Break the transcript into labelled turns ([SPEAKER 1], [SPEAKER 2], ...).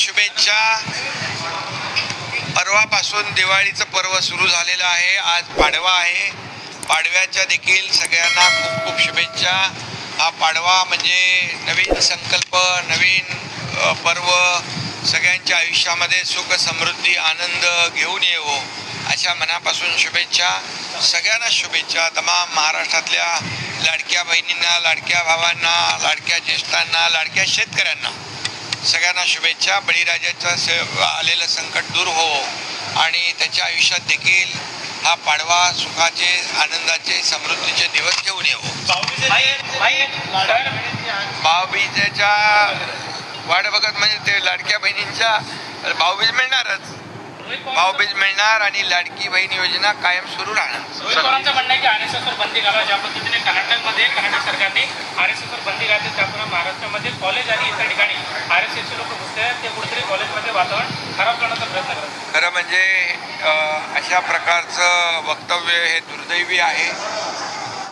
[SPEAKER 1] शुभेच्छा। परवापासून दिवाळीचं पर्व सुरू झालेलं आहे। आज पाडवा आहे। पाडव्याच्या देखील सगळ्यांना खूप खूप शुभेच्छा। हा पाडवा म्हणजे नवीन संकल्प, नवीन पर्व, सगळ्यांच्या आयुष्यामध्ये सुख समृद्धी आनंद घेऊन येवो अशा मनापासून शुभेच्छा। सगळ्यांना शुभेच्छा। तमाम महाराष्ट्रातल्या लाडक्या बहिणींना, लाडक्या भावांना, लाडक्या ज्येष्ठांना, लाडक्या शेतकऱ्यांना सगळ्यांना शुभेच्छा। बळीराजाचं आलेलं संकट दूर हो आणि त्याच्या आयुष्यात देखील हा पाडवा सुखाचे, आनंदाचे, समृद्धीचे दिवस घेऊन येवो। भाऊबीजेच्या वाट बघत म्हणजे ते लाडक्या बहिणींच्या भाऊबीज मिळणारच, भाऊबीज मिळणार आणि लाडकी बहीण योजना कायम सुरू राहणार।
[SPEAKER 2] लोकांचं म्हणणं आहे की आरएसएसवर बंदी घालावी, ज्या पद्धतीने कर्नाटक सरकारने आरएसएसवर बंदी घातली त्यामुळे महाराष्ट्रामध्ये कॉलेज आणि इतर ठिकाणी आरएसएसचे लोक घुसले आहेत, ते कुठेतरी कॉलेजमध्ये वातावरण खराब करण्याचा प्रयत्न करतात।
[SPEAKER 1] खरं म्हणजे अशा प्रकारचं वक्तव्य हे दुर्दैवी आहे।